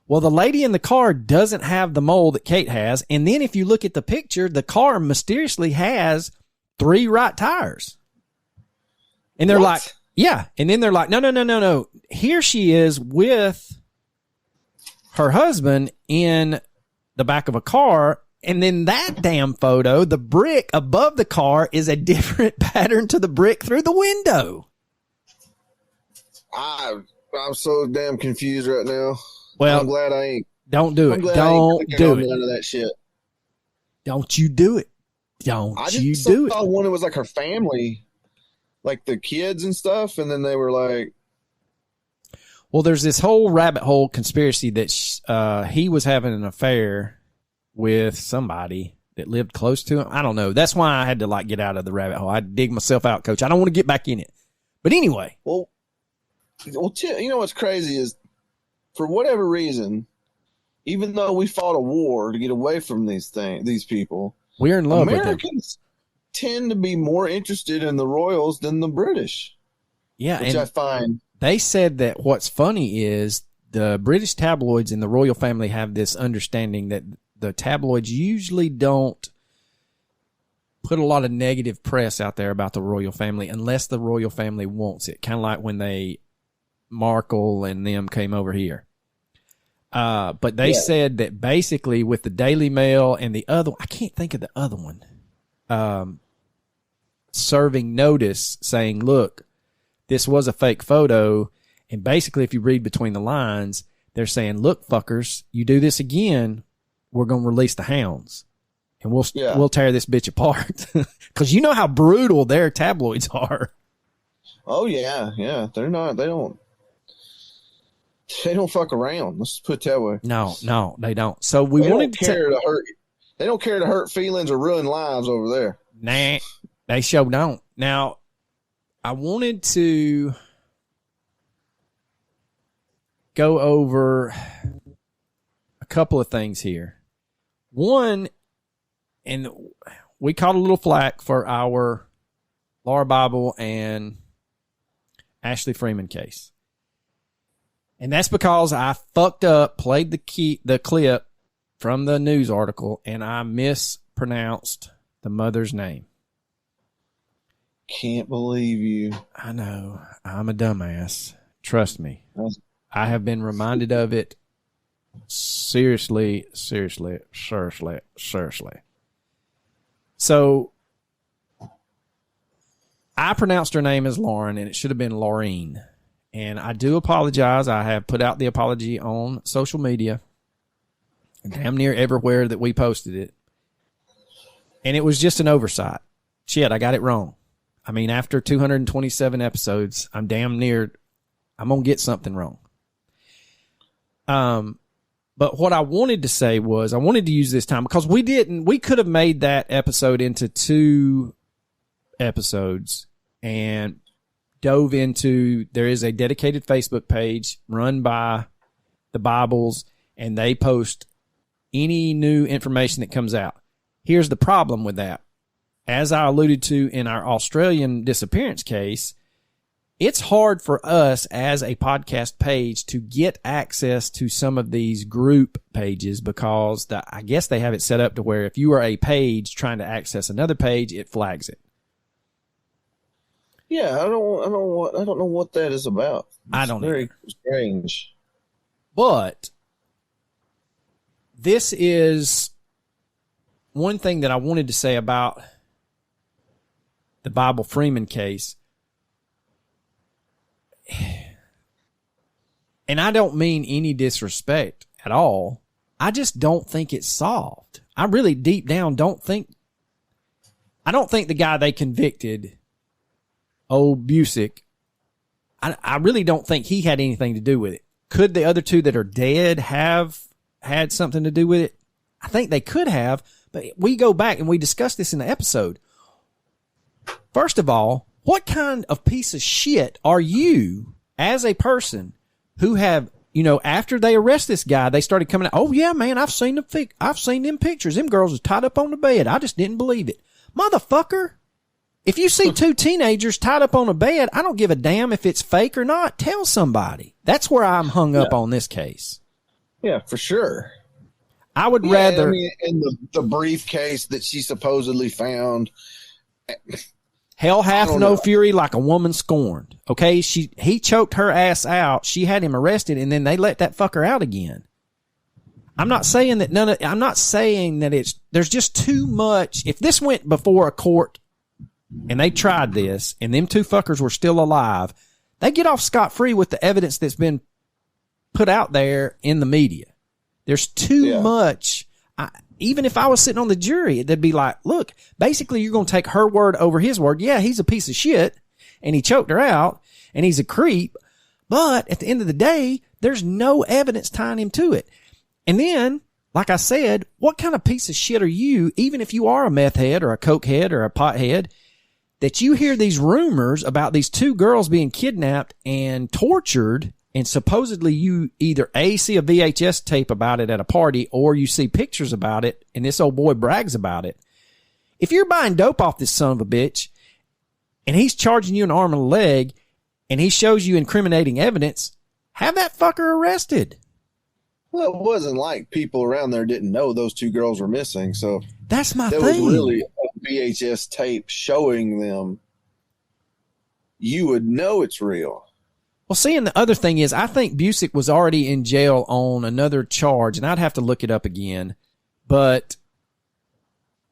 Well, the lady in the car doesn't have the mole that Kate has. And then if you look at the picture, the car mysteriously has 3 right tires. And they're like, Yeah. And then they're like, no. Here she is with her husband in the back of a car. And then that damn photo, the brick above the car is a different pattern to the brick through the window. I'm so damn confused right now. Well, I'm glad I ain't. Don't do it. I'm glad Don't do it. None of that shit. Don't you do it. Don't you do it. I saw one that was like her family, like the kids and stuff, and then they were like, well, there's this whole rabbit hole conspiracy that he was having an affair with somebody that lived close to him. I don't know. That's why I had to like get out of the rabbit hole. I dig myself out, Coach. I don't want to get back in it. But anyway. Well, you know what's crazy is, for whatever reason, even though we fought a war to get away from these people, we're in love with them. Americans tend to be more interested in the royals than the British. Yeah, which I find. They said that what's funny is the British tabloids and the royal family have this understanding that the tabloids usually don't put a lot of negative press out there about the royal family unless the royal family wants it. Kind of like when Markle and them came over here. But they said that basically with the Daily Mail and the other, I can't think of the other one, serving notice saying, look, this was a fake photo. And basically, if you read between the lines, they're saying, look, fuckers, you do this again, we're going to release the hounds and we'll tear this bitch apart. Cause you know how brutal their tabloids are. Oh yeah. Yeah. They don't fuck around. Let's put it that way. No, they don't. So they don't care to hurt feelings or ruin lives over there. Nah, they sure don't. Now, I wanted to go over a couple of things here. One, and we caught a little flack for our Laura Bible and Ashley Freeman case. And that's because I fucked up, played the clip from the news article, and I mispronounced the mother's name. Can't believe you. I know. I'm a dumbass. Trust me. I have been reminded of it seriously. So I pronounced her name as Lauren, and it should have been Laureen. And I do apologize. I have put out the apology on social media, damn near everywhere that we posted it. And it was just an oversight. Shit, I got it wrong. I mean, after 227 episodes, I'm going to get something wrong. But what I wanted to say was I wanted to use this time because we could have made that episode into 2 episodes and dove into, there is a dedicated Facebook page run by the Bibles, and they post any new information that comes out. Here's the problem with that. As I alluded to in our Australian disappearance case, it's hard for us as a podcast page to get access to some of these group pages because I guess they have it set up to where if you are a page trying to access another page, it flags it. Yeah, I don't know what that is about. I don't know. Very strange. But this is one thing that I wanted to say about the Bible Freeman case. And I don't mean any disrespect at all. I just don't think it's solved. I really deep down don't think the guy they convicted, old Busick, I really don't think he had anything to do with it. Could the other 2 that are dead have had something to do with it? I think they could have, but we go back and we discussed this in the episode. First of all, what kind of piece of shit are you as a person who have, after they arrest this guy, they started coming out, oh yeah, man, I've seen them pictures. Them girls was tied up on the bed. I just didn't believe it. Motherfucker. If you see 2 teenagers tied up on a bed, I don't give a damn if it's fake or not. Tell somebody. That's where I'm hung up on this case. Yeah, for sure. I would rather. I mean, in the briefcase that she supposedly found Hell hath don't no know. fury like a woman scorned. Okay, he choked her ass out. She had him arrested, and then they let that fucker out again. I'm not saying that there's just too much. If this went before a court and they tried this and them two fuckers were still alive, they get off scot-free with the evidence that's been put out there in the media. There's too much. Even if I was sitting on the jury, they'd be like, look, basically you're going to take her word over his word. Yeah, he's a piece of shit and he choked her out and he's a creep. But at the end of the day, there's no evidence tying him to it. And then, like I said, what kind of piece of shit are you, even if you are a meth head or a coke head or a pot head, that you hear these rumors about these two girls being kidnapped and tortured, and supposedly you either A, see a VHS tape about it at a party, or you see pictures about it and this old boy brags about it. If you're buying dope off this son of a bitch and he's charging you an arm and a leg and he shows you incriminating evidence, have that fucker arrested. Well, it wasn't like people around there didn't know those two girls were missing. So that's my there thing. was really a VHS tape showing them. You would know it's real. Well, see, and the other thing is, I think Busick was already in jail on another charge, and I'd have to look it up again, but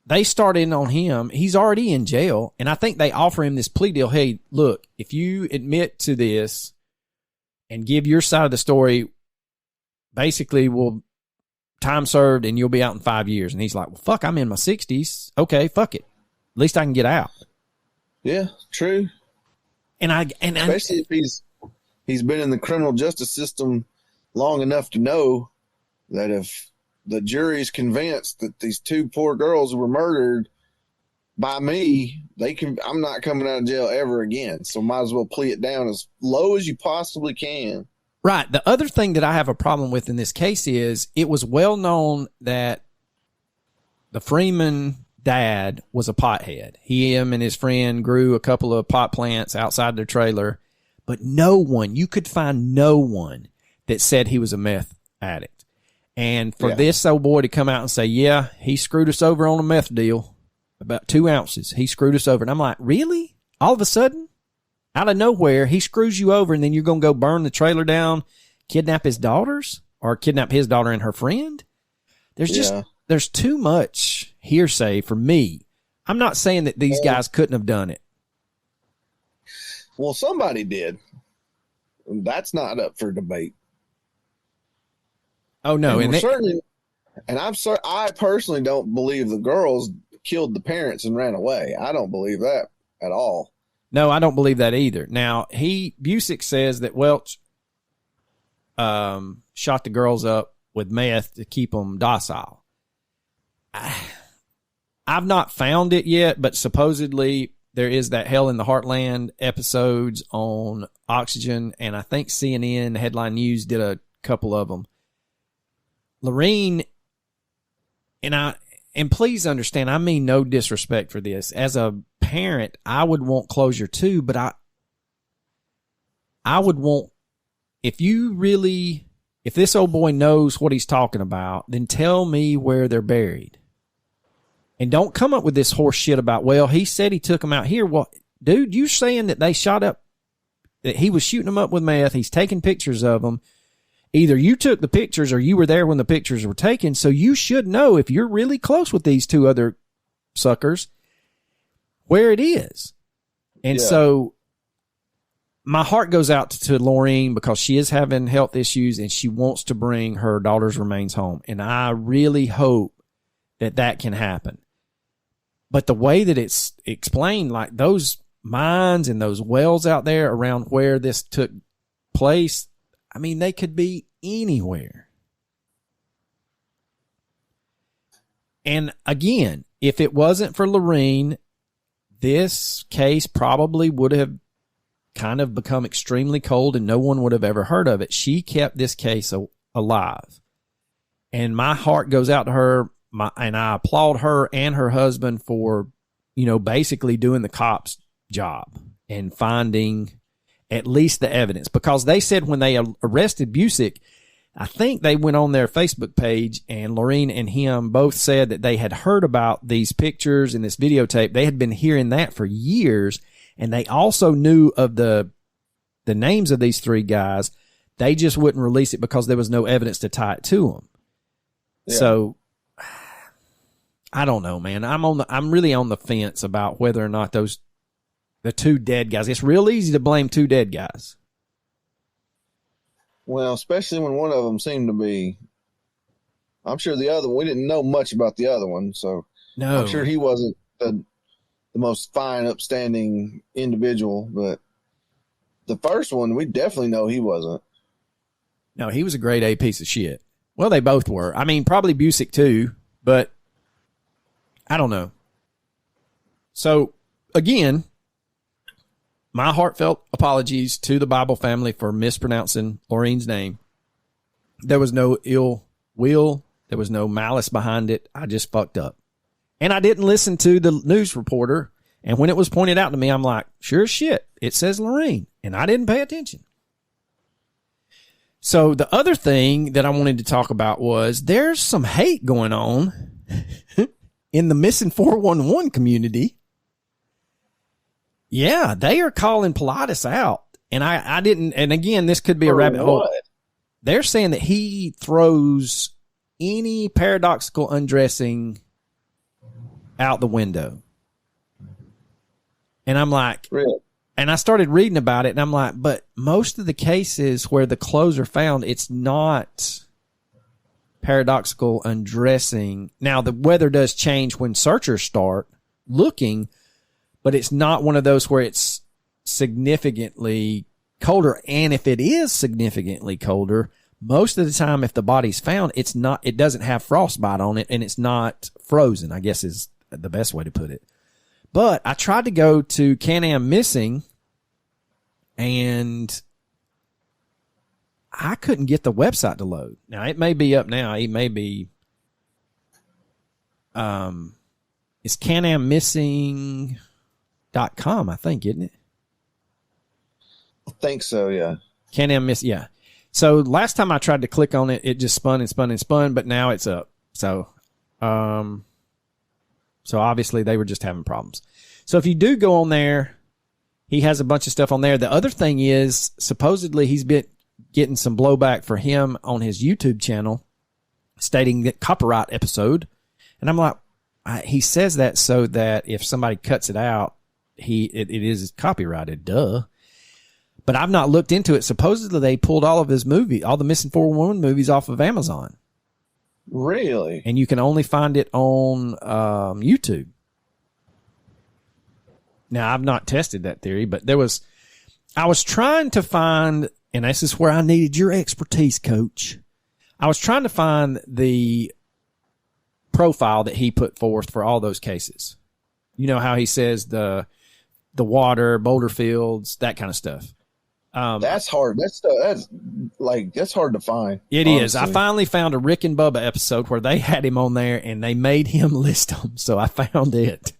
they started on him. He's already in jail, and I think they offer him this plea deal. Hey, look, if you admit to this and give your side of the story, basically we'll time served and you'll be out in 5 years. And he's like, well, fuck, I'm in my 60s. Okay, fuck it. At least I can get out. Yeah, true. And especially if he's been in the criminal justice system long enough to know that if the jury's convinced that these two poor girls were murdered by me, I'm not coming out of jail ever again. So might as well plea it down as low as you possibly can. Right. The other thing that I have a problem with in this case is it was well known that the Freeman dad was a pothead. Him and his friend grew a couple of pot plants outside their trailer, but you could find no one that said he was a meth addict. And for this old boy to come out and say, yeah, he screwed us over on a meth deal, about 2 ounces. He screwed us over. And I'm like, really? All of a sudden? Out of nowhere, he screws you over, and then you're going to go burn the trailer down, kidnap his daughters, or kidnap his daughter and her friend? There's too much hearsay for me. I'm not saying that these guys couldn't have done it. Well, somebody did. That's not up for debate. Oh, no. I personally don't believe the girls killed the parents and ran away. I don't believe that at all. No, I don't believe that either. Now, Busick says that Welch shot the girls up with meth to keep them docile. I've not found it yet, but supposedly there is that Hell in the Heartland episodes on Oxygen, and I think CNN Headline News did a couple of them. Lorene, and please understand, I mean no disrespect for this. As a parent, I would want closure too, but I would want, if this old boy knows what he's talking about, then tell me where they're buried. And don't come up with this horse shit about, well, he said he took them out here. Well, dude, you're saying that they shot up, that he was shooting them up with meth. He's taking pictures of them. Either you took the pictures or you were there when the pictures were taken. So you should know, if you're really close with these two other suckers, where it is. And so my heart goes out to Lorene, because she is having health issues and she wants to bring her daughter's remains home. And I really hope that can happen. But the way that it's explained, like those mines and those wells out there around where this took place, I mean, they could be anywhere. And again, if it wasn't for Lorene, this case probably would have kind of become extremely cold and no one would have ever heard of it. She kept this case alive. And my heart goes out to her, and I applaud her and her husband for, basically doing the cops' job and finding at least the evidence. Because they said when they arrested Busick, I think they went on their Facebook page, and Lorene and him both said that they had heard about these pictures and this videotape. They had been hearing that for years, and they also knew of the names of these three guys. They just wouldn't release it because there was no evidence to tie it to them. Yeah. So I don't know, man. I'm really on the fence about whether or not the two dead guys. It's real easy to blame two dead guys. Well, especially when one of them seemed to be. I'm sure the other. We didn't know much about the other one, so no. I'm sure he wasn't the most fine, upstanding individual. But the first one, we definitely know he wasn't. No, he was a grade A piece of shit. Well, they both were. I mean, probably Busick too, but I don't know. So again, my heartfelt apologies to the Bible family for mispronouncing Lorene's name. There was no ill will. There was no malice behind it. I just fucked up. And I didn't listen to the news reporter. And when it was pointed out to me, I'm like, sure as shit, it says Lorene. And I didn't pay attention. So the other thing that I wanted to talk about was there's some hate going on in the missing 411 community. Yeah, they are calling Pilatus out. And I didn't, and again, this could be a rabbit hole. They're saying that he throws any paradoxical undressing out the window. And I'm like, really? And I started reading about it, and I'm like, but most of the cases where the clothes are found, it's not paradoxical undressing. Now, the weather does change when searchers start looking, but it's not one of those where it's significantly colder. And if it is significantly colder, most of the time, if the body's found, it doesn't have frostbite on it, and it's not frozen, I guess is the best way to put it. But I tried to go to Can-Am Missing, and I couldn't get the website to load. Now, it may be up now. It may be, it's canammissing.com, I think, isn't it? I think so, yeah. Can-Am Missing, yeah. So last time I tried to click on it, it just spun and spun and spun, but now it's up. So obviously they were just having problems. So if you do go on there, he has a bunch of stuff on there. The other thing is, supposedly he's been getting some blowback for him on his YouTube channel, stating that copyright episode. And I'm like, he says that so that if somebody cuts it out, it is copyrighted, duh. But I've not looked into it. Supposedly they pulled all of his movies, all the Missing 411 movies off of Amazon. Really? And you can only find it on YouTube. Now, I've not tested that theory, but I was trying to find, and this is where I needed your expertise, Coach. I was trying to find the profile that he put forth for all those cases. You know how he says the water, boulder fields, that kind of stuff. That's hard. That's hard to find. It honestly is. I finally found a Rick and Bubba episode where they had him on there and they made him list them. So I found it.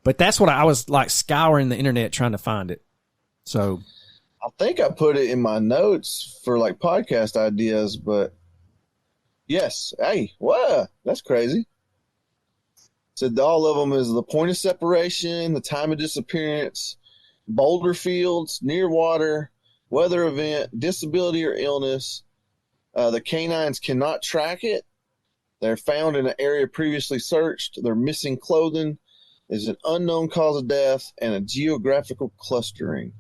But that's what I was like scouring the internet trying to find it. So I think I put it in my notes for like podcast ideas, but yes. Hey, wow, that's crazy. Said all of them is the point of separation, the time of disappearance, boulder fields, near water, weather event, disability or illness. The canines cannot track it. They're found in an area previously searched. They're missing clothing. There's an unknown cause of death and a geographical clustering.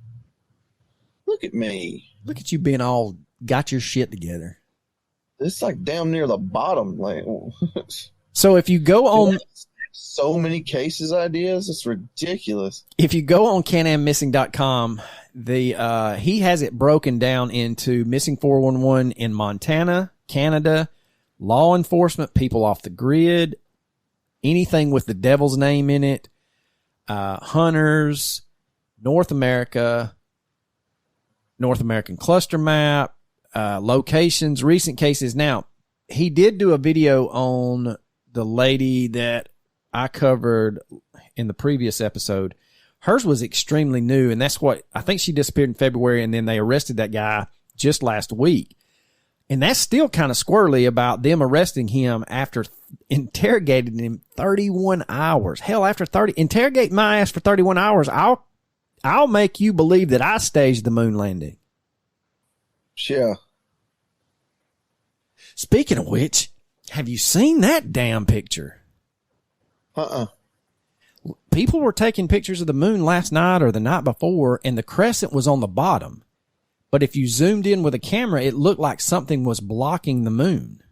Look at me. Look at you being all got your shit together. It's like down near the bottom. Like, so if you go on... So many cases ideas, it's ridiculous. If you go on canammissing.com, he has it broken down into missing 411 in Montana, Canada, law enforcement, people off the grid, anything with the devil's name in it, hunters, North America, North American cluster map, locations, recent cases. Now, he did do a video on the lady that I covered in the previous episode. Hers was extremely new, and that's what I think she disappeared in February, and then they arrested that guy just last week. And that's still kind of squirrely about them arresting him after interrogating him 31 hours. Hell, after interrogate my ass for 31 hours, I'll make you believe that I staged the moon landing. Yeah. Speaking of which, have you seen that damn picture? People were taking pictures of the moon last night or the night before, and the crescent was on the bottom. But if you zoomed in with a camera, it looked like something was blocking the moon.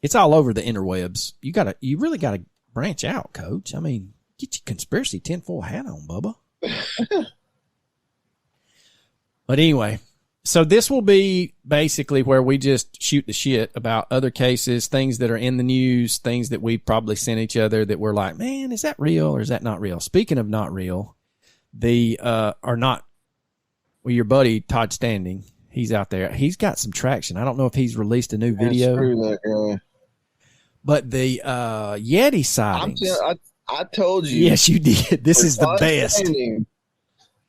It's all over the interwebs. You really gotta branch out, Coach. I mean, get your conspiracy tinfoil hat on, Bubba. But anyway, so this will be basically where we just shoot the shit about other cases, things that are in the news, things that we probably sent each other that we're like, man, is that real or is that not real? Speaking of not real, your buddy Todd Standing, he's out there. He's got some traction. I don't know if he's released a new video. Screw that guy. But the Yeti sightings. I told you. Yes, you did. This is the best.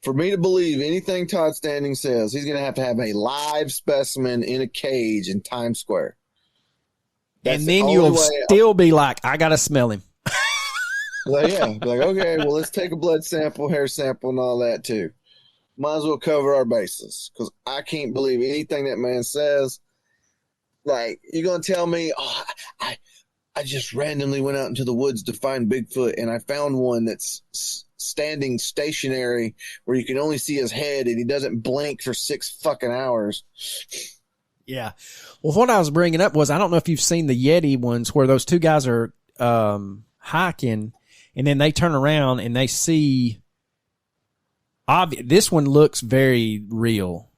For me to believe anything Todd Standing says, he's going to have a live specimen in a cage in Times Square. And then you'll still be like, I got to smell him. Okay, well, let's take a blood sample, hair sample, and all that too. Might as well cover our bases because I can't believe anything that man says. Like, you're going to tell me, I just randomly went out into the woods to find Bigfoot, and I found one that's standing stationary where you can only see his head, and he doesn't blink for 6 fucking hours. Yeah. Well, what I was bringing up was, I don't know if you've seen the Yeti ones where those two guys are hiking, and then they turn around and they see this one looks very real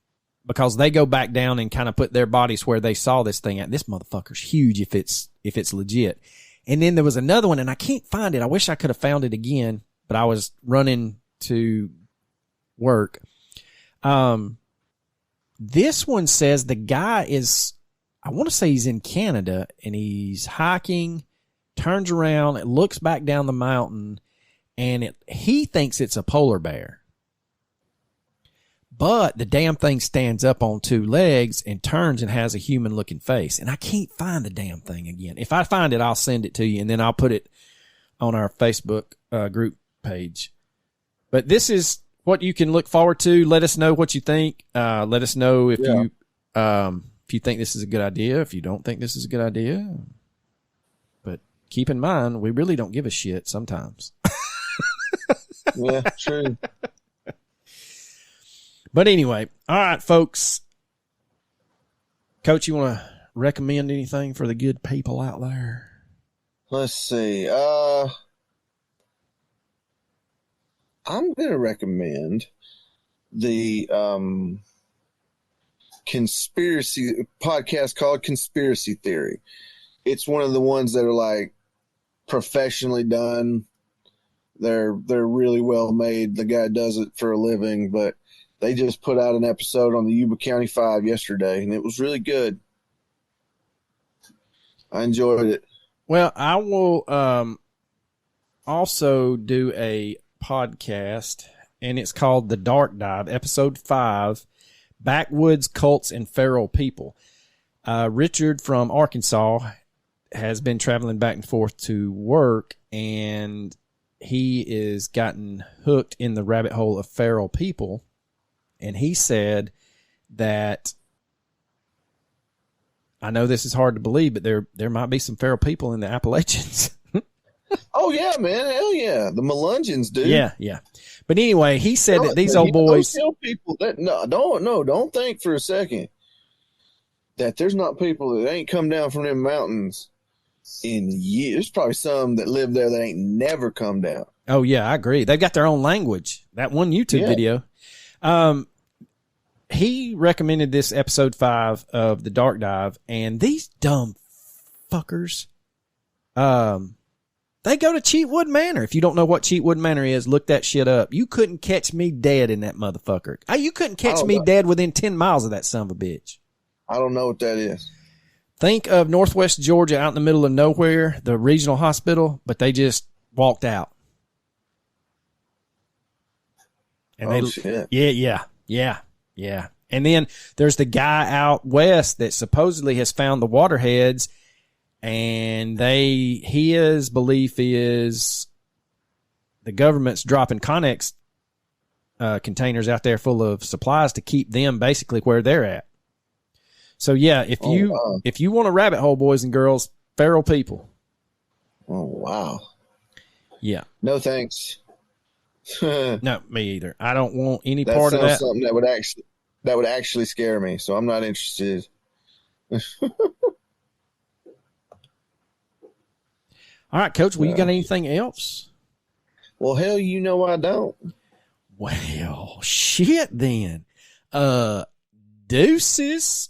because they go back down and kind of put their bodies where they saw this thing at. This motherfucker's huge if it's legit. And then there was another one, and I can't find it. I wish I could have found it again, but I was running to work. This one says the guy is, I want to say he's in Canada, and he's hiking, turns around, it looks back down the mountain, and he thinks it's a polar bear. But the damn thing stands up on 2 legs and turns and has a human looking face. And I can't find the damn thing again. If I find it, I'll send it to you, and then I'll put it on our Facebook group page. But this is what you can look forward to. Let us know what you think. Let us know if you think this is a good idea, if you don't think this is a good idea. But keep in mind, we really don't give a shit sometimes. Yeah, true. But anyway, all right, folks. Coach, you want to recommend anything for the good people out there? Let's see. I'm going to recommend the conspiracy podcast called Conspiracy Theory. It's one of the ones that are like professionally done. They're really well made. The guy does it for a living, but they just put out an episode on the Yuba County 5 yesterday, and it was really good. I enjoyed it. Well, I will also do a podcast, and it's called The Dark Dive, Episode 5, Backwoods Cults and Feral People. Richard from Arkansas has been traveling back and forth to work, and he is gotten hooked in the rabbit hole of feral people. And he said that, I know this is hard to believe, but there might be some feral people in the Appalachians. Oh, yeah, man. Hell yeah. The Melungeons, dude. Yeah. But anyway, he said that these old boys. Tell people that, don't think for a second that there's not people that ain't come down from them mountains in years. There's probably some that live there that ain't never come down. Oh, yeah, I agree. They've got their own language. That one YouTube video. He recommended this episode 5 of The Dark Dive, and these dumb fuckers, they go to Cheatwood Manor. If you don't know what Cheatwood Manor is, look that shit up. You couldn't catch me dead in that motherfucker. You couldn't catch me dead within 10 miles of that son of a bitch. I don't know what that is. Think of Northwest Georgia out in the middle of nowhere, the regional hospital, but they just walked out. And shit. Yeah. And then there's the guy out west that supposedly has found the waterheads, and his belief is the government's dropping Connex containers out there full of supplies to keep them basically where they're at. So yeah, if you want a rabbit hole, boys and girls, feral people. Oh wow. Yeah. No thanks. No, me either. I don't want any That part of sounds that. something that would actually scare me. So I'm not interested. All right, Coach. Well, you got anything else? Well, hell, I don't. Well, shit then. Deuces.